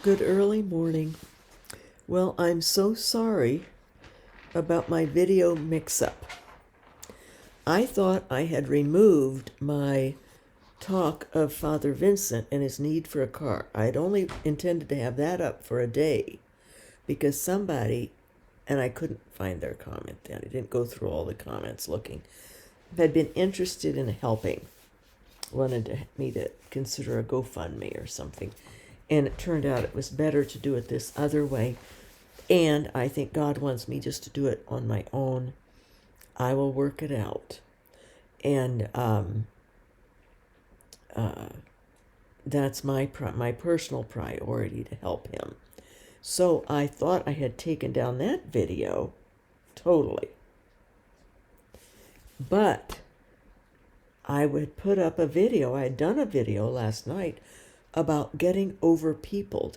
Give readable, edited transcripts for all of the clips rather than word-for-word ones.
Good early morning. Well, I'm so sorry about my video mix-up. I thought I had removed my talk of Father Vincent and his need for a car. I had only intended to have that up for a day because somebody, and I couldn't find their comment then, I didn't go through all the comments looking, had been interested in helping, wanted me to consider a GoFundMe or something. And it turned out it was better to do it this other way. And I think God wants me just to do it on my own. I will work it out. And that's my personal priority, to help him. So I thought I had taken down that video totally. But I would put up a video. I had done a video last night about getting over peopled.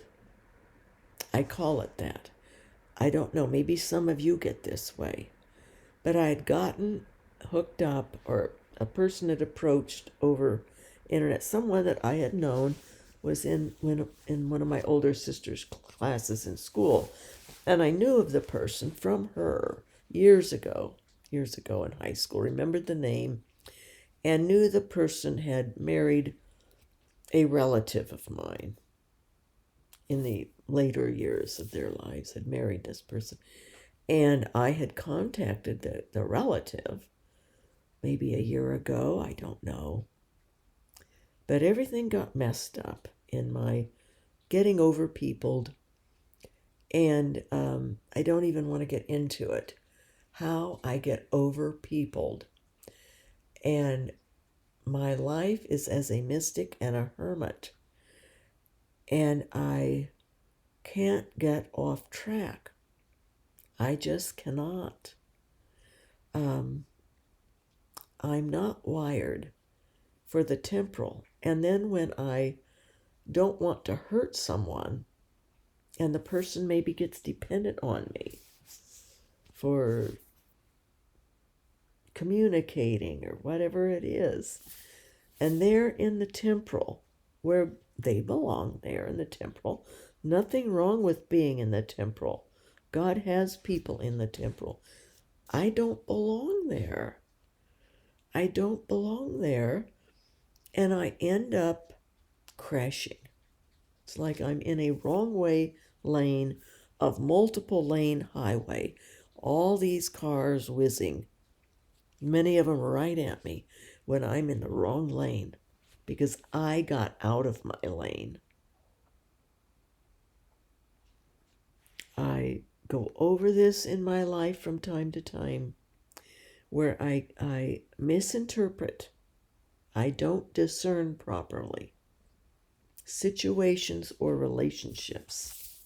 I call it that. I don't know, maybe some of you get this way. But I had gotten hooked up, or a person had approached over internet, someone that I had known was in one of my older sister's classes in school. And I knew of the person from her years ago in high school, remembered the name, and knew the person had married a relative of mine in the later years of their lives, had married this person. And I had contacted the relative maybe a year ago, I don't know. But everything got messed up in my getting over peopled. And I don't even want to get into it, how I get over peopled. And my life is as a mystic and a hermit. And I can't get off track. I just cannot. I'm not wired for the temporal. And then when I don't want to hurt someone, and the person maybe gets dependent on me for communicating or whatever it is, and they're in the temporal, where they belong, they're in the temporal. Nothing wrong with being in the temporal. God has people in the temporal. I don't belong there. I don't belong there, and I end up crashing. It's like I'm in a wrong way lane of multiple lane highway. All these cars whizzing, many of them right at me, when I'm in the wrong lane because I got out of my lane. I go over this in my life from time to time, where I misinterpret. I don't discern properly situations or relationships.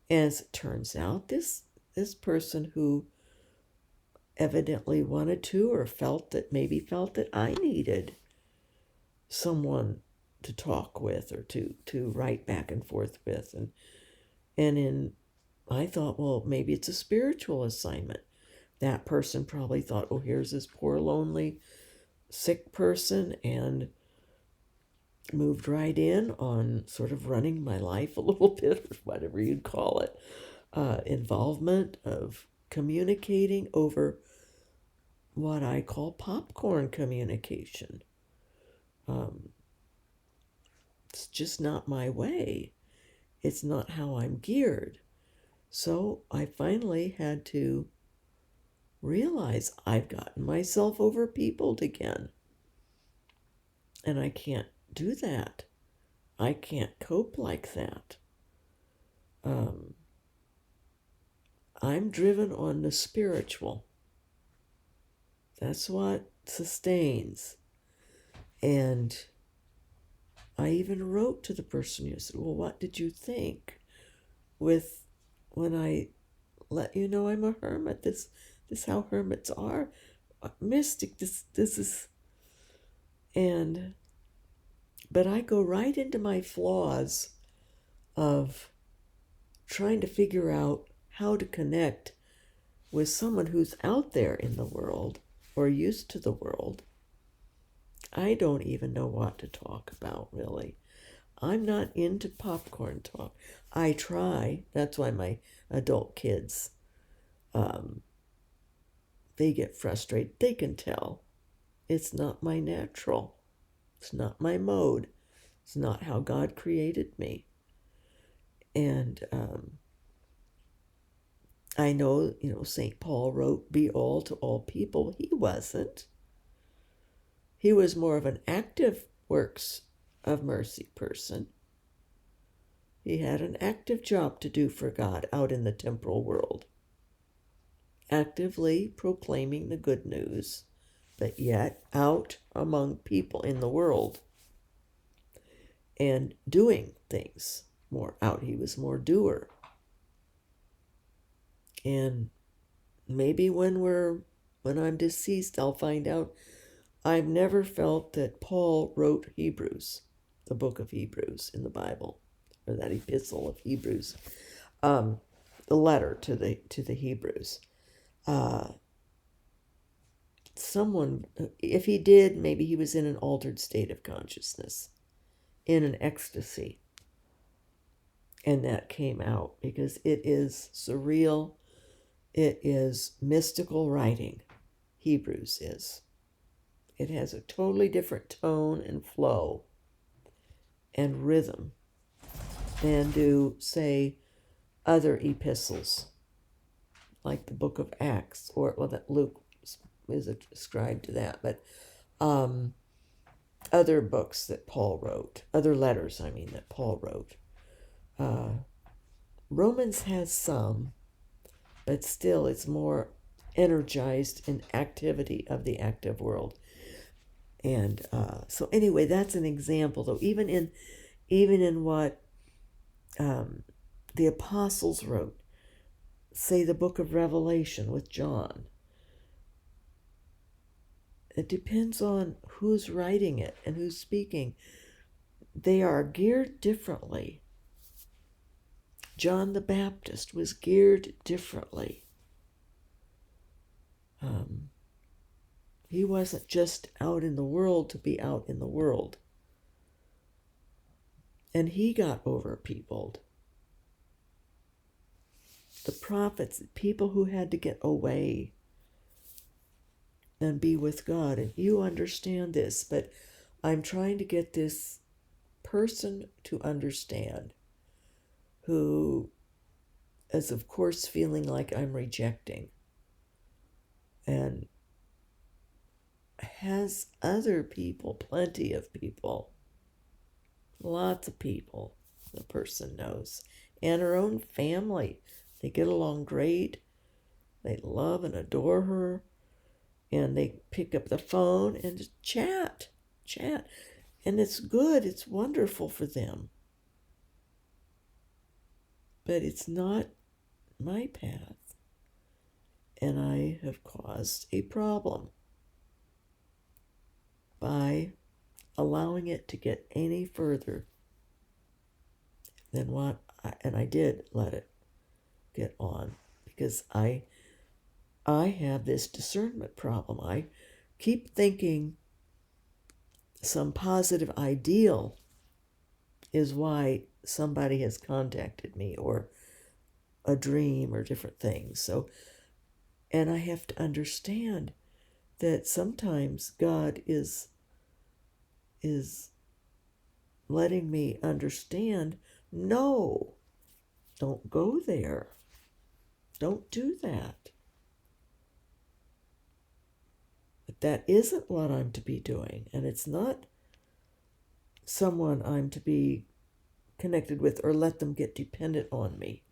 As it turns out, this person who evidently wanted to, or felt that I needed someone to talk with, or to write back and forth with, and I thought, well, maybe it's a spiritual assignment. That person probably thought, oh, here's this poor lonely sick person, and moved right in on sort of running my life a little bit, or whatever you'd call it, involvement of communicating over what I call popcorn communication. It's just not my way. It's not how I'm geared. So I finally had to realize I've gotten myself over peopled again. And I can't do that. I can't cope like that. I'm driven on the spiritual. That's what sustains. And I even wrote to the person who said, well, what did you think when I let you know I'm a hermit? This how hermits are. Mystic, this is, but I go right into my flaws of trying to figure out how to connect with someone who's out there in the world or used to the world. I don't even know what to talk about, really. I'm not into popcorn talk. I try. That's why my adult kids, they get frustrated. They can tell. It's not my natural. It's not my mode. It's not how God created me. And I know, St. Paul wrote, be all to all people. He wasn't. He was more of an active works of mercy person. He had an active job to do for God out in the temporal world, actively proclaiming the good news, but yet out among people in the world and doing things more out. He was more doer. And maybe when I'm deceased, I'll find out. I've never felt that Paul wrote Hebrews, the book of Hebrews in the Bible, or that epistle of Hebrews, the letter to the Hebrews. Someone, if he did, maybe he was in an altered state of consciousness, in an ecstasy, and that came out because it is surreal. It is mystical writing. Hebrews is. It has a totally different tone and flow and rhythm than do, say, other epistles, like the book of Acts, or that Luke is ascribed to that, but other books that Paul wrote, other letters, that Paul wrote. Romans has some, but still it's more energized in activity of the active world. And so anyway, that's an example, though. Even in what the apostles wrote, say the book of Revelation with John, it depends on who's writing it and who's speaking. They are geared differently. John the Baptist was geared differently. He wasn't just out in the world to be out in the world. And he got overpeopled. The prophets, people who had to get away and be with God. And you understand this, but I'm trying to get this person to understand who is, of course, feeling like I'm rejecting and has other people, plenty of people, lots of people the person knows, and her own family. They get along great. They love and adore her. And they pick up the phone and just chat. And it's good. It's wonderful for them. But it's not my path. And I have caused a problem by allowing it to get any further than and I did let it get on, because I have this discernment problem. I keep thinking some positive ideal is why somebody has contacted me, or a dream, or different things. So, and I have to understand that sometimes God is letting me understand, no, don't go there. Don't do that. But that isn't what I'm to be doing, and it's not someone I'm to be connected with or let them get dependent on me.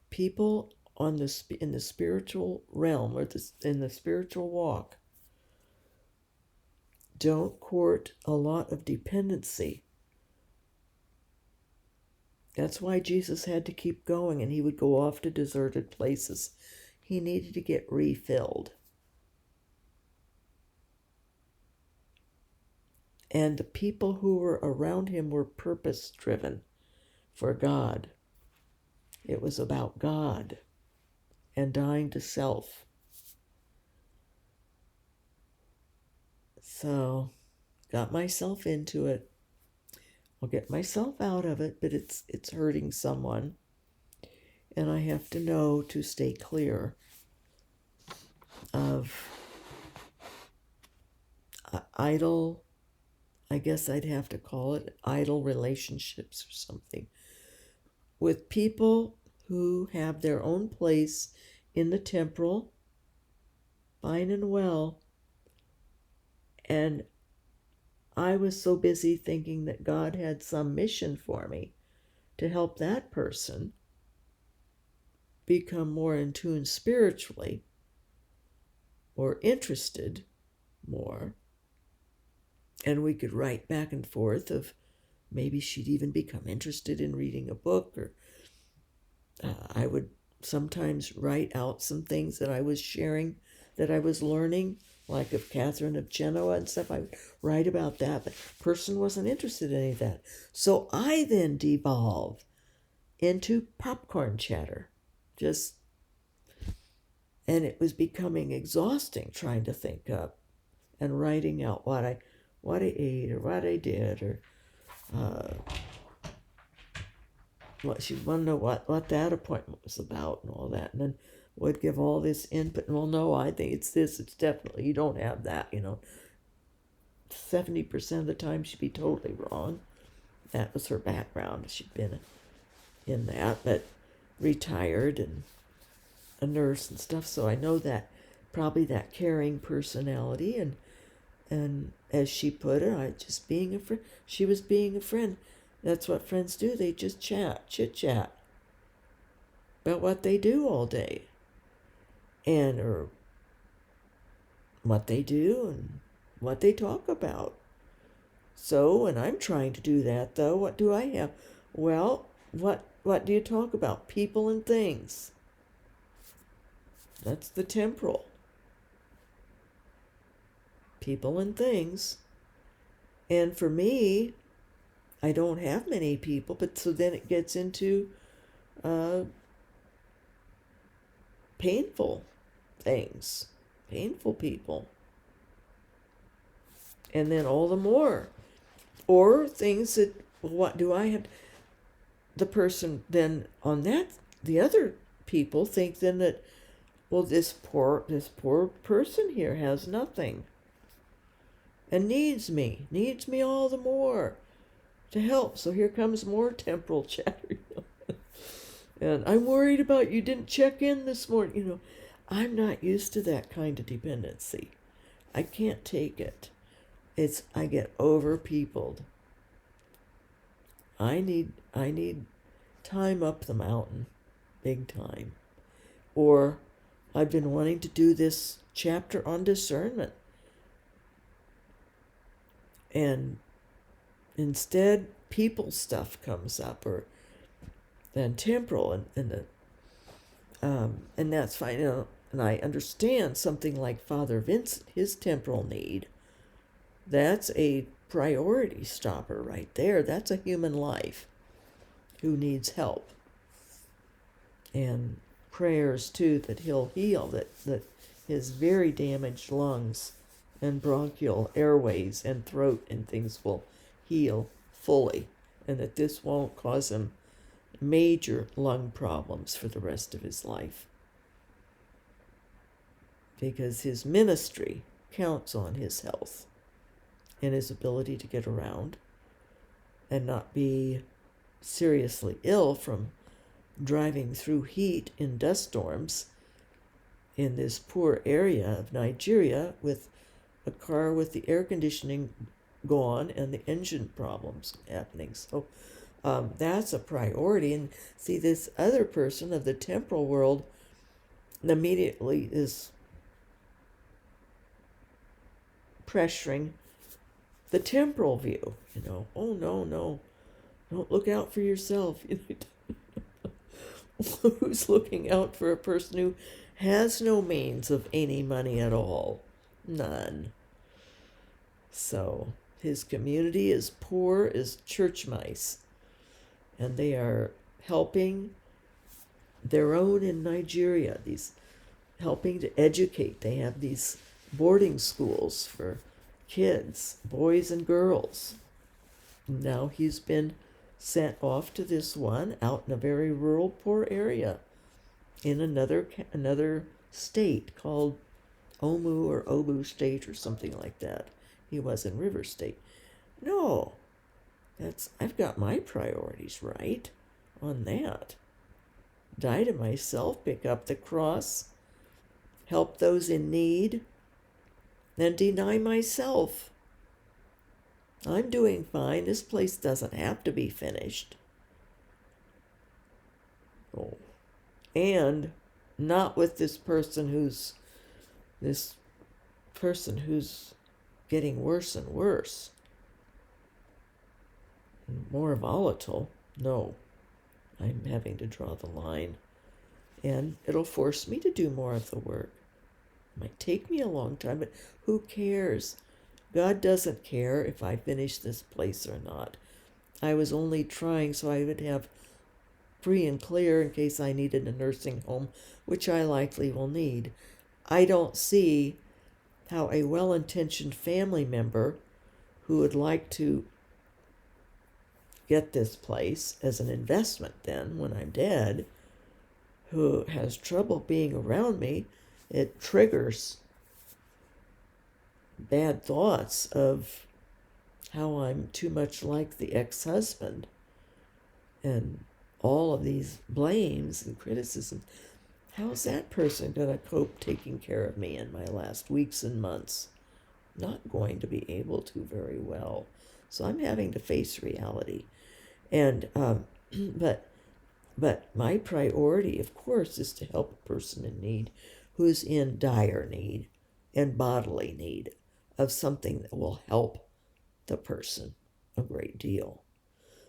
People in the spiritual realm, or in the spiritual walk, don't court a lot of dependency. That's why Jesus had to keep going, and he would go off to deserted places. He needed to get refilled. And the people who were around him were purpose-driven for God. It was about God and dying to self. So got myself into it. I'll get myself out of it, but it's hurting someone. And I have to know to stay clear of idle, I guess I'd have to call it idle relationships or something, with people who have their own place in the temporal, fine and well. And I was so busy thinking that God had some mission for me to help that person become more in tune spiritually or interested more. And we could write back and forth of maybe she'd even become interested in reading a book, or I would sometimes write out some things that I was sharing, that I was learning, like of Catherine of Genoa and stuff. I would write about that, but the person wasn't interested in any of that. So I then devolve into popcorn chatter. And it was becoming exhausting trying to think up and writing out what I ate or what I did, or what she'd want to know what that appointment was about and all that, and then would give all this input. Well, no, I think it's this. It's definitely, you don't have that. 70% of the time she'd be totally wrong. That was her background. She'd been in that, but retired and a nurse and stuff. So I know that probably that caring personality, and as she put it, I just being a friend. She was being a friend. That's what friends do. They just chit chat about what they do all day, or what they do and what they talk about. So when I'm trying to do that, though, what do I have? Well, what do you talk about? People and things. That's the temporal. People and things. And for me, I don't have many people, but so then it gets into painful things, painful people. And then all the more. Or things that, what do I have? The person then on that, the other people think then that, well, this poor person here has nothing and needs me all the more to help. So here comes more temporal chatter. And I'm worried about you didn't check in this morning. I'm not used to that kind of dependency. I can't take it. I get over peopled. I need time up the mountain, big time. Or I've been wanting to do this chapter on discernment. And instead, people stuff comes up, or then temporal, and that's fine. And I understand something like Father Vincent, his temporal need. That's a priority stopper right there. That's a human life who needs help. And prayers too, that he'll heal, that his very damaged lungs and bronchial airways and throat and things will heal fully, and that this won't cause him major lung problems for the rest of his life, because his ministry counts on his health and his ability to get around and not be seriously ill from driving through heat in dust storms in this poor area of Nigeria with a car with the air conditioning gone and the engine problems happening. So that's a priority. And see, this other person of the temporal world immediately is pressuring the temporal view. Oh, no, don't look out for yourself. Who's looking out for a person who has no means of any money at all? None. So his community is poor as church mice, and they are helping their own in Nigeria, helping to educate. They have these boarding schools for kids, boys and girls. Now he's been sent off to this one out in a very rural, poor area in another state called Omu or Obu State or something like that. He was in River State. No, I've got my priorities right on that. Die to myself, pick up the cross, help those in need, then deny myself. I'm doing fine. This place doesn't have to be finished. Oh. And not with this person who's getting worse and worse. More volatile. No. I'm having to draw the line. And it'll force me to do more of the work. It might take me a long time, but who cares? God doesn't care if I finish this place or not. I was only trying so I would have free and clear in case I needed a nursing home, which I likely will need. I don't see how a well-intentioned family member who would like to get this place as an investment then when I'm dead, who has trouble being around me, it triggers bad thoughts of how I'm too much like the ex-husband and all of these blames and criticisms. How's that person going to cope taking care of me in my last weeks and months? Not going to be able to very well. So I'm having to face reality. And but my priority, of course, is to help a person in need who's in dire need and bodily need of something that will help the person a great deal.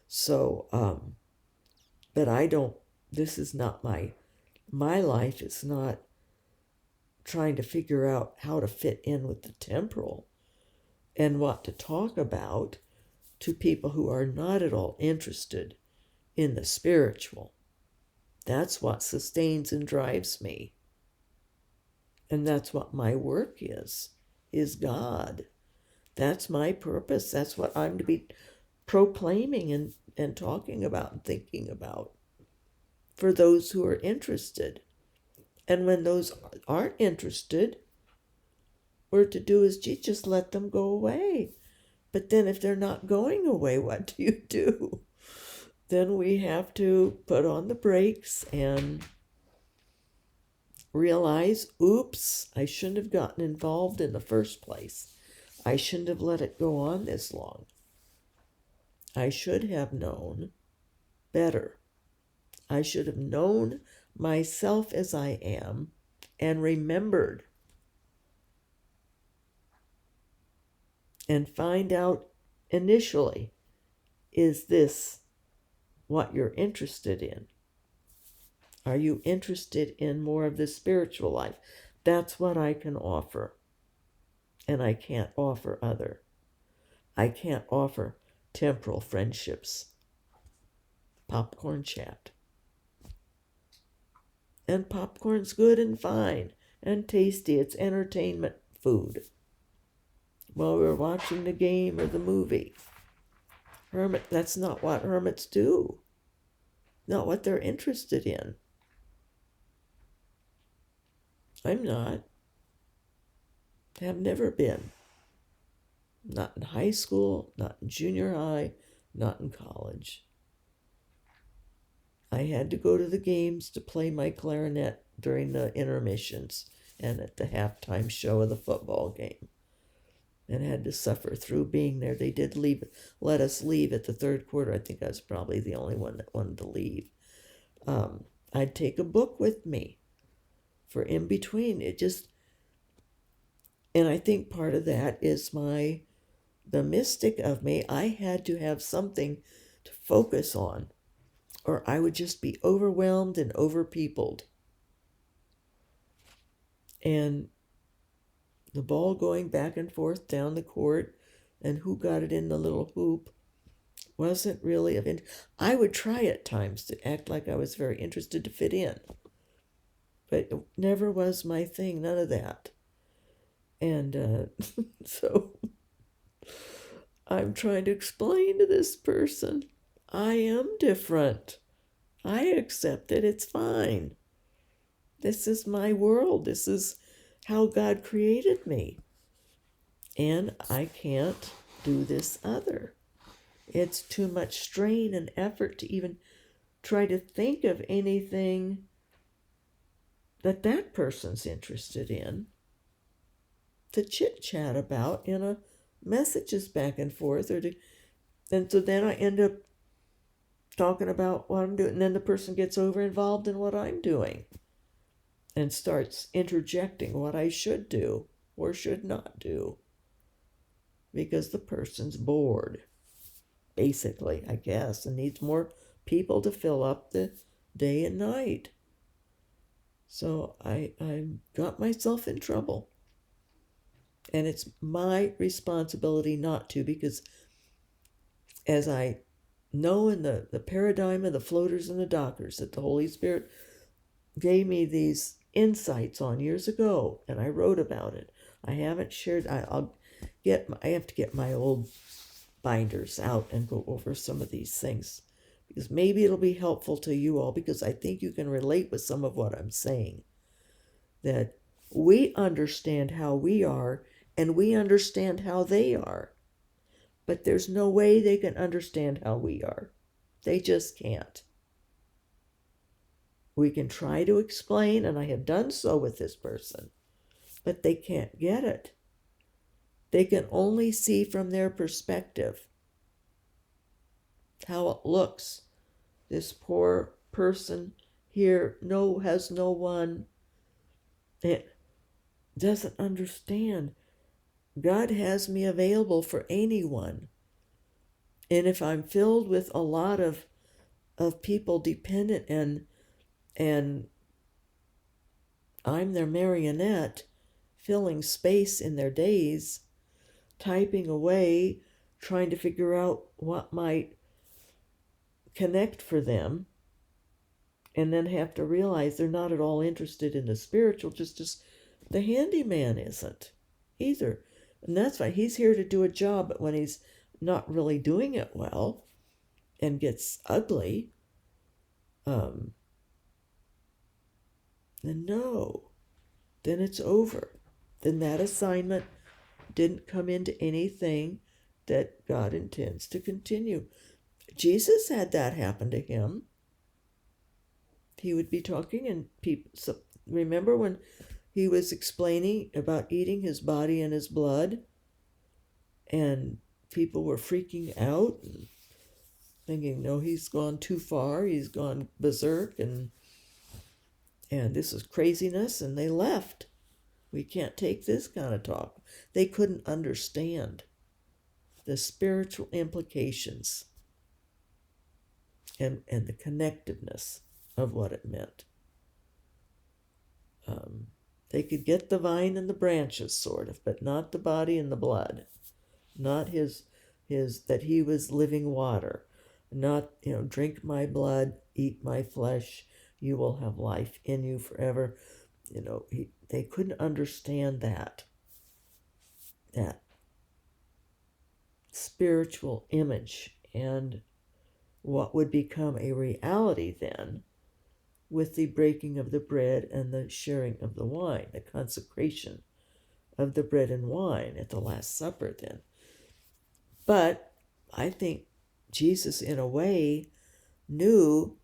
So, but I don't, this is not my life. It's not trying to figure out how to fit in with the temporal and what to talk about to people who are not at all interested in the spiritual. That's what sustains and drives me. And that's what my work is God. That's my purpose. That's what I'm to be proclaiming and talking about and thinking about for those who are interested. And when those aren't interested, we're to do is just let them go away. But then if they're not going away, what do you do? Then we have to put on the brakes and realize, oops, I shouldn't have gotten involved in the first place. I shouldn't have let it go on this long. I should have known better. I should have known myself as I am and remembered and find out initially, is this what you're interested in? Are you interested in more of the spiritual life? That's what I can offer. And I can't offer other. I can't offer temporal friendships. Popcorn chat. And popcorn's good and fine and tasty. It's entertainment food while we're watching the game or the movie. That's not what hermits do. Not what they're interested in. I'm not. Have never been. Not in high school, not in junior high, not in college. I had to go to the games to play my clarinet during the intermissions and at the halftime show of the football game. And had to suffer through being there. They did let us leave at the third quarter. I think I was probably the only one that wanted to leave. I'd take a book with me for in between. And I think part of that is the mystic of me. I had to have something to focus on, or I would just be overwhelmed and overpeopled. And the ball going back and forth down the court and who got it in the little hoop wasn't really of interest. I would try at times to act like I was very interested to fit in, but it never was my thing, none of that. And so I'm trying to explain to this person, I am different. I accept it. It's fine. This is my world. This is how God created me. And I can't do this other. It's too much strain and effort to even try to think of anything that that person's interested in to chit chat about in a messages back and forth, and so then I end up talking about what I'm doing, and then the person gets over involved in what I'm doing and starts interjecting what I should do or should not do because the person's bored, basically, I guess, and needs more people to fill up the day and night. So I got myself in trouble. And it's my responsibility not to, because as I know in the paradigm of the floaters and the dockers that the Holy Spirit gave me these insights on years ago, and I wrote about it. I haven't shared. I have to get my old binders out and go over some of these things, because maybe it'll be helpful to you all, because I think you can relate with some of what I'm saying. That we understand how we are, and we understand how they are, but there's no way they can understand how we are. They just can't. We can try to explain, and I have done so with this person, but they can't get it. They can only see from their perspective how it looks. This poor person here has no one. It doesn't understand. God has me available for anyone. And if I'm filled with a lot of people dependent, and I'm their marionette, filling space in their days, typing away, trying to figure out what might connect for them, and then have to realize they're not at all interested in the spiritual, just as the handyman isn't either. And that's why he's here to do a job, but when he's not really doing it well and gets ugly, then no, then it's over. Then that assignment didn't come into anything that God intends to continue. Jesus had that happen to him. He would be talking, and people. So remember when he was explaining about eating his body and his blood, and people were freaking out and thinking, no, he's gone too far, he's gone berserk, and this is craziness, and they left. We can't take this kind of talk. They couldn't understand the spiritual implications and the connectiveness of what it meant. They could get the vine and the branches, sort of, but not the body and the blood. Not his that he was living water. Not, drink my blood, eat my flesh, you will have life in you forever. They couldn't understand that spiritual image and what would become a reality then with the breaking of the bread and the sharing of the wine, the consecration of the bread and wine at the Last Supper then. But I think Jesus, in a way, knew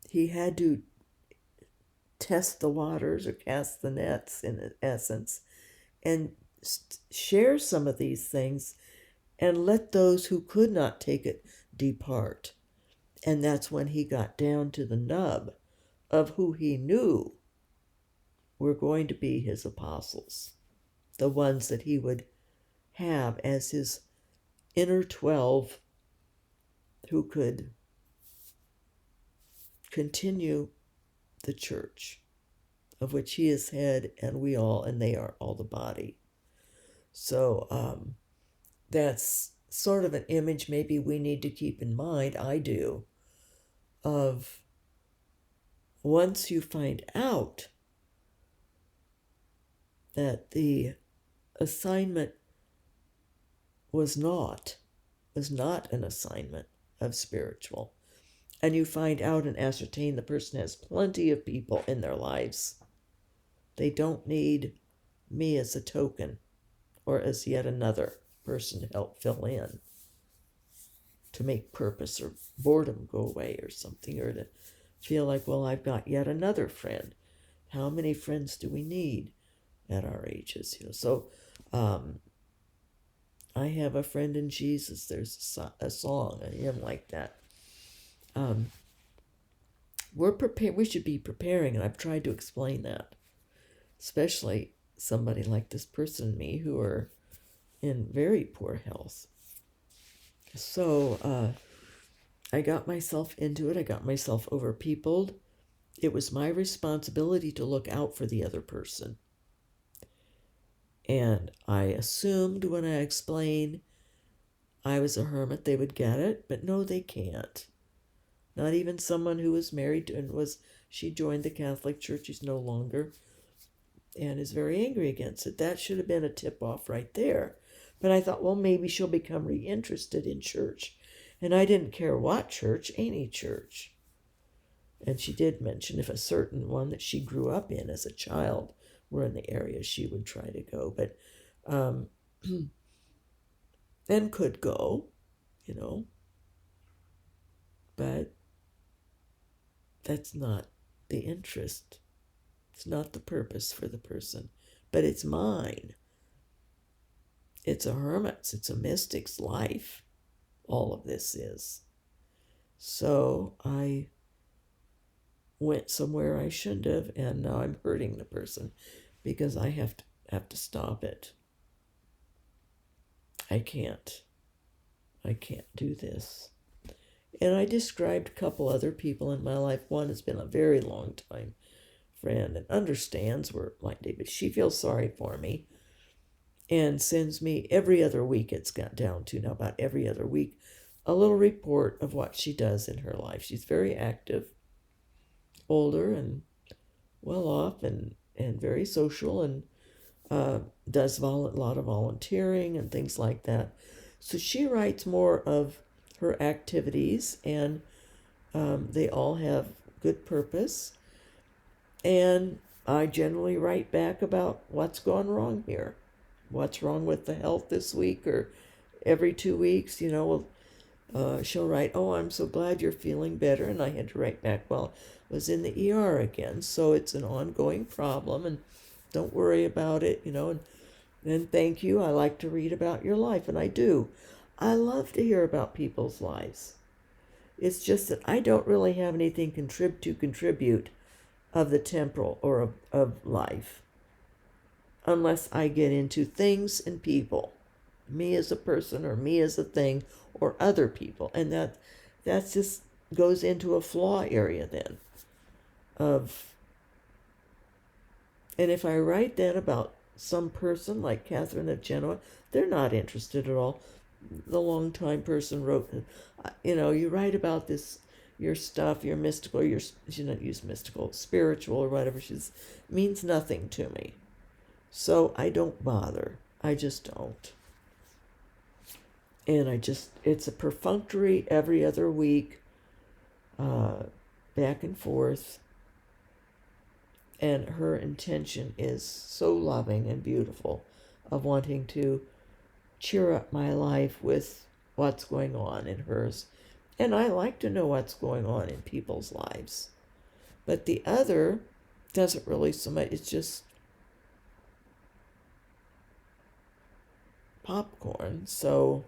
he had to test the waters or cast the nets, in essence, and share some of these things and let those who could not take it depart. And that's when he got down to the nub of who he knew were going to be his apostles, the ones that he would have as his inner 12 who could continue the church, of which he is head, and we all, and they are all the body. So that's sort of an image maybe we need to keep in mind, I do, of once you find out that the assignment was not an assignment of spiritual. And you find out and ascertain the person has plenty of people in their lives. They don't need me as a token or as yet another person to help fill in, to make purpose or boredom go away or something, or to feel like, well, I've got yet another friend. How many friends do we need at our ages? So I have a friend in Jesus. There's a song, a hymn like that. We're prepared. We should be preparing, and I've tried to explain that, especially somebody like this person and me who are in very poor health. So I got myself into it. I got myself overpeopled. It was my responsibility to look out for the other person. And I assumed when I explained I was a hermit, they would get it, but no, they can't. Not even someone who was married she joined the Catholic Church, she's no longer, and is very angry against it. That should have been a tip-off right there. But I thought, well, maybe she'll become reinterested in church. And I didn't care what church, any church. And she did mention if a certain one that she grew up in as a child were in the area, she would try to go. But, and could go, but that's not the interest. It's not the purpose for the person, but it's mine. It's a hermit's, it's a mystic's life. All of this is. So I went somewhere I shouldn't have, and now I'm hurting the person because I have to stop it. I can't do this. And I described a couple other people in my life. One has been a very long time friend and understands where like David. She feels sorry for me and sends me every other week. It's got down to now about every other week a little report of what she does in her life. She's very active, older and well off, and very social, and does a lot of volunteering and things like that. So she writes more of her activities, and they all have good purpose. And I generally write back about what's gone wrong here. What's wrong with the health this week, or every 2 weeks, she'll write, oh, I'm so glad you're feeling better. And I had to write back, well, I was in the ER again, so it's an ongoing problem, and don't worry about it, and thank you. I like to read about your life, and I do. I love to hear about people's lives. It's just that I don't really have anything to contribute of the temporal or of life unless I get into things and people, me as a person or me as a thing or other people. And that just goes into a flaw area then and if I write then about some person like Catherine of Genoa, they're not interested at all. The longtime person wrote, you write about this, your stuff, your mystical, she didn't use mystical, spiritual or whatever, means nothing to me. So I don't bother. I just don't. And it's a perfunctory every other week, back and forth. And her intention is so loving and beautiful of wanting to cheer up my life with what's going on in hers. And I like to know what's going on in people's lives. But the other doesn't really so much. It's just popcorn. So,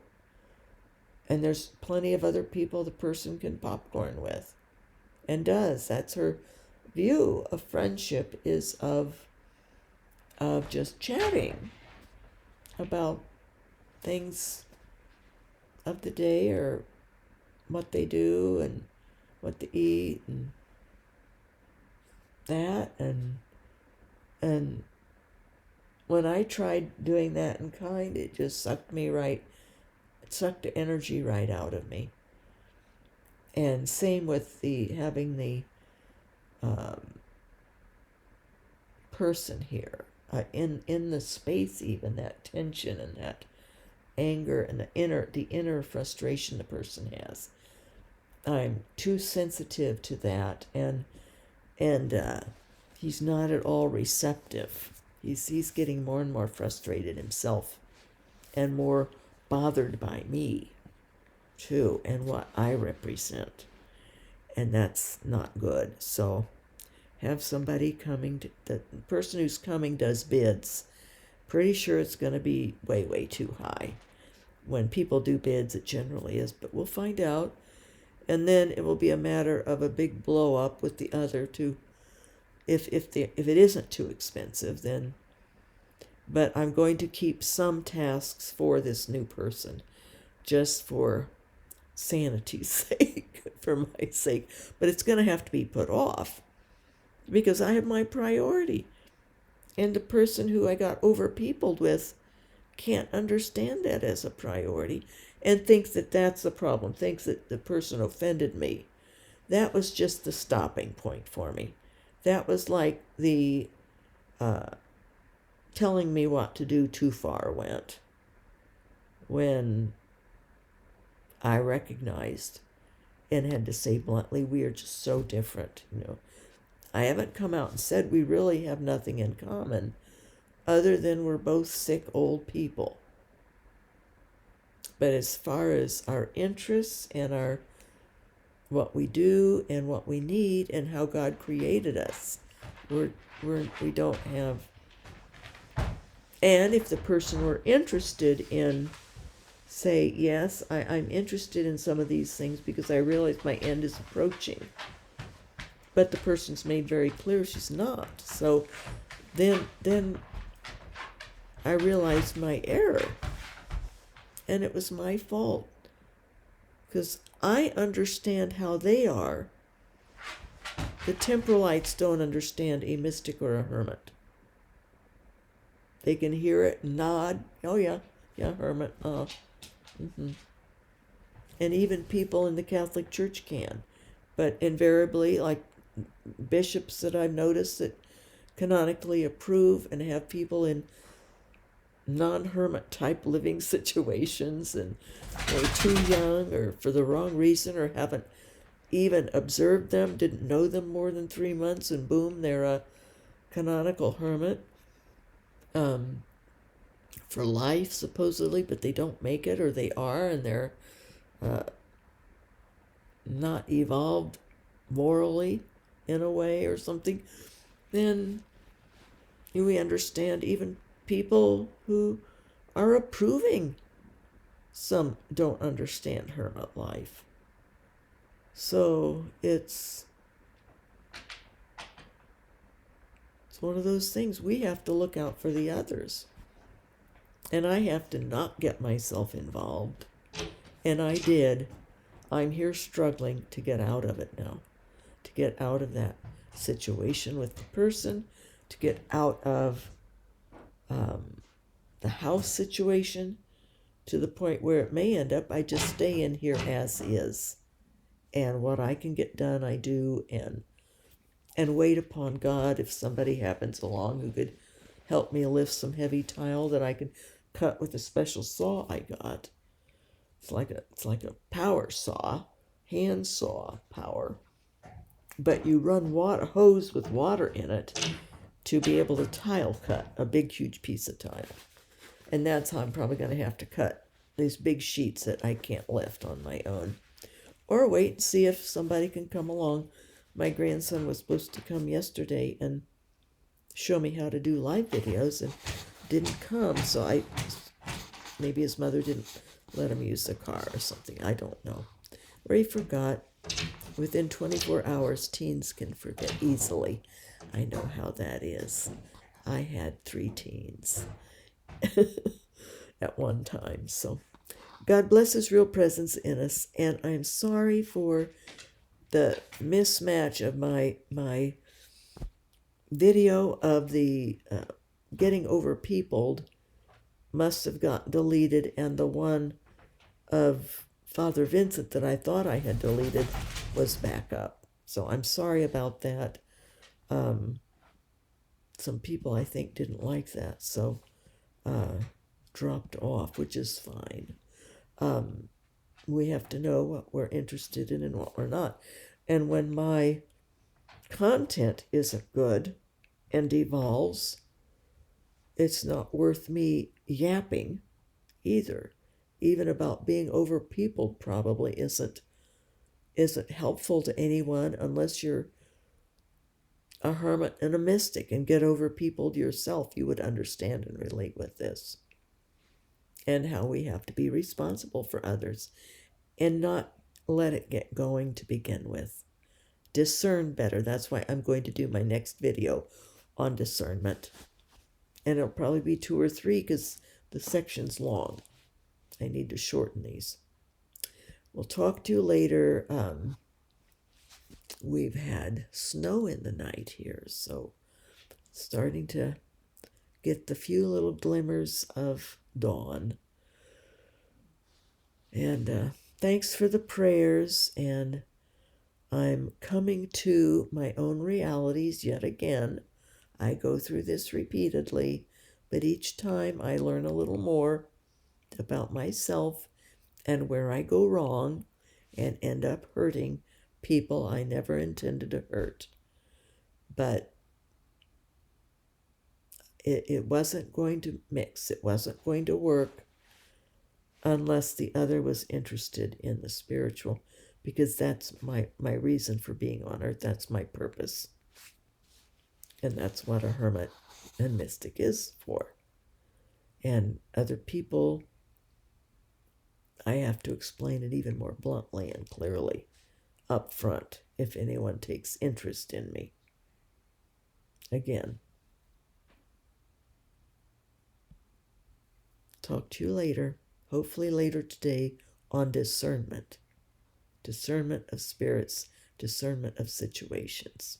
and there's plenty of other people the person can popcorn with and does. That's her view of friendship, is of just chatting about things of the day or what they do and what they eat and that. And when I tried doing that in kind, it just sucked the energy right out of me. And same with having the person here in the space, even that tension and that anger and the inner frustration the person has. I'm too sensitive to that, and he's not at all receptive. He's getting more and more frustrated himself, and more bothered by me too, and what I represent, and that's not good. So have somebody coming to, the person who's coming does bids. Pretty sure it's going to be way too high. When people do bids, it generally is, but we'll find out. And then it will be a matter of a big blow up with the other to, if it isn't too expensive, then. But I'm going to keep some tasks for this new person, just for sanity's sake, for my sake. But it's going to have to be put off, because I have my priority. And the person who I got overpeopled with can't understand that as a priority, and thinks that that's the problem, thinks that the person offended me. That was just the stopping point for me. That was like the telling me what to do too far went, when I recognized and had to say bluntly, we are just so different. I haven't come out and said we really have nothing in common other than we're both sick old people. But as far as our interests and our what we do and what we need and how God created us, we don't have. And if the person were interested in, say, yes, I'm interested in some of these things because I realize my end is approaching, but the person's made very clear she's not. So then I realized my error, and it was my fault, because I understand how they are. The temporalites don't understand a mystic or a hermit. They can hear it, nod, oh yeah, hermit, mm-hmm. And even people in the Catholic Church can. But invariably, like bishops that I've noticed that canonically approve and have people in non-hermit type living situations, and they're too young or for the wrong reason, or haven't even observed them, didn't know them more than 3 months, and boom, they're a canonical hermit for life supposedly, but they don't make it, or they are, and they're not evolved morally in a way or something. Then we understand even people who are approving, some don't understand hermit life. So it's one of those things. We have to look out for the others, and I have to not get myself involved, and I did. I'm here struggling to get out of it now, to get out of that situation with the person, to get out of the house situation, to the point where it may end up I just stay in here as is, and what I can get done I do, and wait upon God if somebody happens along who could help me lift some heavy tile that I could cut with a special saw I got. It's like a power saw, hand saw power, but you run hose with water in it to be able to tile cut a big huge piece of tile. And that's how I'm probably going to have to cut these big sheets that I can't lift on my own. Or wait and see if somebody can come along. My grandson was supposed to come yesterday and show me how to do live videos, and didn't come, so maybe his mother didn't let him use the car or something. I don't know. Or he forgot. Within 24 hours, teens can forget easily. I know how that is. I had 3 teens at one time. So God bless his real presence in us, and I'm sorry for the mismatch of my video of the getting overpeopled must have gotten deleted, and the one of Father Vincent that I thought I had deleted was back up. So I'm sorry about that. Some people I think didn't like that, so dropped off, which is fine. We have to know what we're interested in and what we're not. And when my content isn't good and devolves, it's not worth me yapping either. Even about being overpeopled probably isn't helpful to anyone unless you're a hermit and a mystic and get overpeopled yourself. You would understand and relate with this. And how we have to be responsible for others and not let it get going to begin with. Discern better. That's why I'm going to do my next video on discernment. And it'll probably be 2 or 3 because the section's long. I need to shorten these. We'll talk to you later. We've had snow in the night here, so starting to get the few little glimmers of dawn. And thanks for the prayers, and I'm coming to my own realities yet again. I go through this repeatedly, but each time I learn a little more about myself and where I go wrong and end up hurting people I never intended to hurt. But it wasn't going to mix. It wasn't going to work unless the other was interested in the spiritual, because that's my reason for being on earth. That's my purpose. And that's what a hermit and mystic is for. And other people, I have to explain it even more bluntly and clearly up front if anyone takes interest in me. Again, talk to you later, hopefully later today, on discernment. Discernment of spirits, discernment of situations.